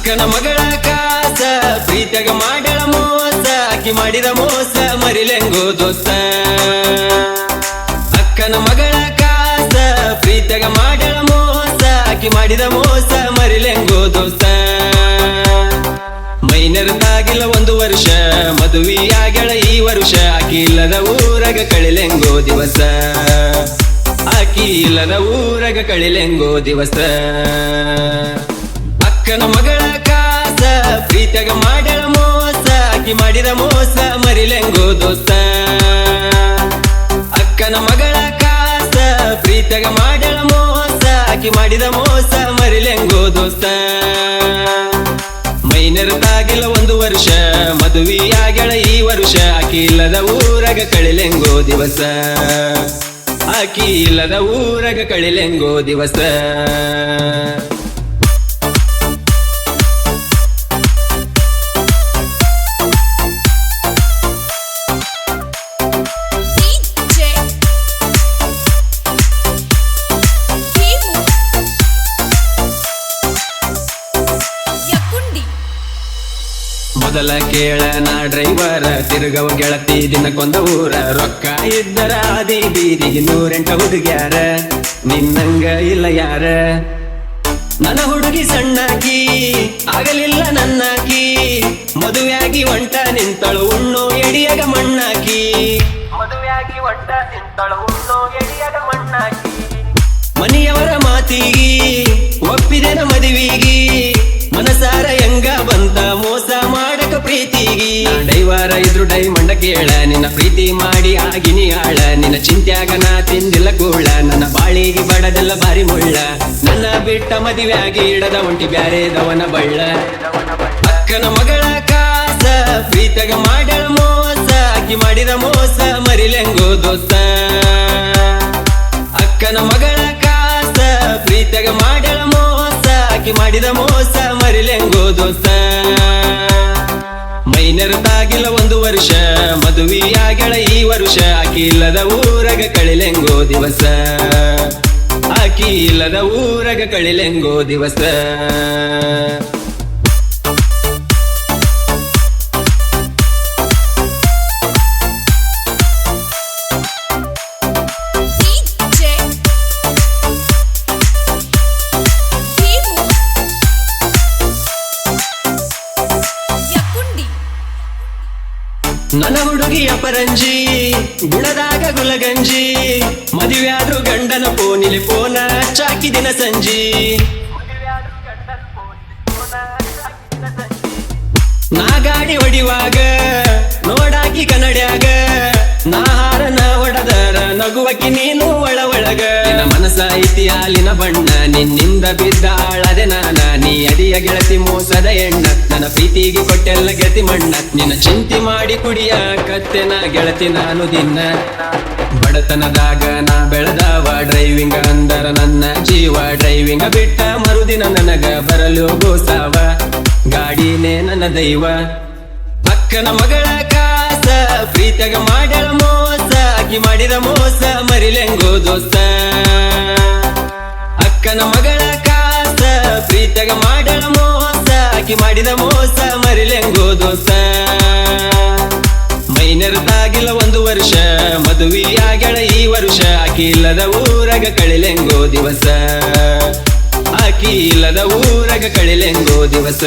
ಅಕ್ಕನ ಮಗಳ ಕಾಸ ಪ್ರೀತಿಯಾಗ ಮಾಡಳ ಮೋಸ ಆಕಿ ಮಾಡಿದ ಮೋಸ ಮರಿಲೆಂಗೋ ದೋಸ್ತ ಅಕ್ಕನ ಮಗಳ ಕಾಸ ಪ್ರೀತಿಯಾಗ ಮಾಡಳ ಮೋಸ ಆಕಿ ಮಾಡಿದ ಮೋಸ ಮರಿಲೆಂಗೋ ದೋಸ್ತ ಮೈನರ್ದಾಗಿಲ್ಲ 1 ವರ್ಷ ಮದುವೆಯಾಗಳ ಈ ವರ್ಷ ಆಕಿ ಇಲ್ಲದ ಊರಗ ಕಳಿಲೆಂಗೋ ದಿವಸ ಆಕಿ ಇಲ್ಲದ ಊರಗ ಕಳಿಲೆಂಗೋ ದಿವಸ ಅಕ್ಕನ ಮಗಳ ಕಾಸ ಪ್ರೀತಿಯಾಗ ಮಾಡಳ ಮೋಸ ಆಕಿ ಮಾಡಿದ ಮೋಸ ಮರಿಲೆಂಗೋ ದೋಸ್ತ ಅಕ್ಕನ ಮಗಳ ಕಾಸ ಪ್ರೀತಿಯಾಗ ಮಾಡಳ ಮೋಸ ಆಕಿ ಮಾಡಿದ ಮೋಸ ಮರಿಲೆಂಗೋ ದೋಸ್ತ ಮೈನರ್ದಾಗಿಲ್ಲ 1 ವರ್ಷ ಮದುವೆಯಾಗಳ ಈ ವರ್ಷ ಆಕಿ ಇಲ್ಲದ ಊರಗ ಕಳಿಲೆಂಗೋ ದಿವಸ ಆಕಿ ಇಲ್ಲದ ಊರಗ ಕಳಿಲೆಂಗೋ ದಿವಸ ಮೊದಲ ಕೇಳ ನಾ ಡ್ರೈವರ ತಿರುಗವ ಗೆಳತಿ ದಿನಕ್ಕೊಂದ ಊರ ರೊಕ್ಕ ಇದ್ದರ ಅದೇ ಬೀದಿಗೆ 108 ಹುಡುಗ್ಯಾರ ನಿನ್ನಂಗ ಇಲ್ಲ ಯಾರ ನನ್ನ ಹುಡುಗಿ ಸಣ್ಣಾಕಿ ಆಗಲಿಲ್ಲ ನನ್ನಾಕಿ ಮದುವೆಯಾಗಿ ಒಂಟ ನಿಂತಳು ಉಣ್ಣೋ ಎಡಿಯಾಗ ಮಣ್ಣಾಕಿ ಮದುವೆಯಾಗಿ ಒಂಟ ನಿಂತಳು ಉಣ್ಣೋ ಎಡಿಯಾಗ ಮಣ್ಣಾಕಿ ಮನೆಯವರ ಮಾತಿಗಿ ಒಪ್ಪಿದೆನ ಮದುವಿಗಿ ಮನಸಾರ ಹೆಂಗ ಬಂತ ಮೋಸ ಮಾಡಕ ಪ್ರೀತಿಗಿ ಡೈವಾರ ಇದ್ರು ಡೈಮಂಡ ಕೇಳ ನಿನ್ನ ಪ್ರೀತಿ ಮಾಡಿ ಆಗಿನಿ ಆಳ ನಿನ್ನ ಚಿಂತ್ಯಾಗ ನಾ ತಿಂದಿಲ್ಲ ಗೋಳ ನನ್ನ ಬಾಳಿಗೆ ಬಡದೆಲ್ಲ ಬಾರಿ ಮುಳ್ಳ ನನ್ನ ಬಿಟ್ಟ ಮದುವೆಯಾಗಿ ಇಡದ ಒಂಟಿ ಬ್ಯಾರೆದವನ ಬಳ್ಳ ಅಕ್ಕನ ಮಗಳ ಕಾಸ ಪ್ರೀತಿಯಾಗ ಮಾಡಳ ಮೋಸ ಆಕಿ ಮಾಡಿದ ಮೋಸ ಮರಿಲೆಂಗೋ ದೋಸ್ತ ಅಕ್ಕನ ಮಗಳ ಕಾಸ ಪ್ರೀತಿಯಾಗ ಮಾಡಳ ಮೋಸ ಆಕಿ ಮಾಡಿದ ಮೋಸ ಮರಿಲೆಂಗೋ ದೋಸ್ತ ಮೈನರ್ದಾಗಿಲ್ಲ 1 ವರ್ಷ ಮದುವೆಯಾಗಳ ಈ ವರ್ಷ ಆಕಿ ಇಲ್ಲದ ಊರಗ ಕಳಿಲೆಂಗೋ ದಿವಸ ಆಕಿ ಇಲ್ಲದ ಊರಗ ಕಳಿಲೆಂಗೋ ದಿವಸ ನನ್ನ ಹುಡುಗಿಯ ಪರಂಜಿ ಗುಣದಾಗ ಗುಲಗಂಜಿ ಮದುವೆಯಾದ್ರು ಗಂಡನ ಫೋನಿಲಿ ಫೋನ ಚಾಕಿ ದಿನ ಸಂಜಿ ನಾ ಗಾಡಿ ಹೊಡಿವಾಗ ನೋಡಾಕಿ ಕನ್ನಡ್ಯಾಗ ನಾ ಹಾರನ ಹೊಡದರ ನಗುವಕಿ ನೀನು ಒಳಗ ನಿನ್ನ ಮನಸ ಐತಿ ಹಾಲಿನ ಬಣ್ಣ ನಿನ್ನಿಂದ ಬಿದ್ದ ಆಳದೆ ನಾನ ನೀ ಅಡಿಯ ಗೆಳತಿ ಮೋಸದ ಎಣ್ಣ ನನ್ನ ಪ್ರೀತಿಗೆ ಕೊಟ್ಟೆಲ್ಲ ಗೆಳತಿ ಮಣ್ಣ ನಿನ್ನ ಚಿಂತೆ ಮಾಡಿ ಕುಡಿಯ ಕತ್ತೆನ ಗೆಳತಿ ನಾನು ದಿನ ಬಡತನದಾಗ ನಾ ಬೆಳೆದವ ಡ್ರೈವಿಂಗ್ ಅಂದರ ನನ್ನ ಜೀವ ಡ್ರೈವಿಂಗ್ ಬಿಟ್ಟ ಮರುದಿನ ನನಗ ಬರಲು ಗೋಸಾವ ಗಾಡಿನೇ ನನ್ನ ದೈವ ಅಕ್ಕನ ಮಗಳ ಕಾಸ ಪ್ರೀತಿಯಾಗ ಮಾಡಳ ಮೋಸ ಆಕಿ ಮಾಡಿದ ಮೋಸ ಮರಿಲೆಂಗೋ ದೋಸ್ತ ಅಕ್ಕನ ಮಗಳ ಕಾಸ ಪ್ರೀತಿಯಾಗ ಮಾಡಳ ಮೋಸ ಆಕಿ ಮಾಡಿದ ಮೋಸ ಮರಿಲೆಂಗೋ ದೋಸ್ತ ಮೈನರ್ದಾಗಿಲ್ಲ 1 ವರ್ಷ ಮದುವೆಯಾಗಳ ಈ ವರ್ಷ ಆಕಿ ಇಲ್ಲದ ಊರಗ ಕಳಿಲೆಂಗೋ ದಿವಸ ಆಕಿ ಇಲ್ಲದ ಊರಗ ಕಳಿಲೆಂಗೋ ದಿವಸ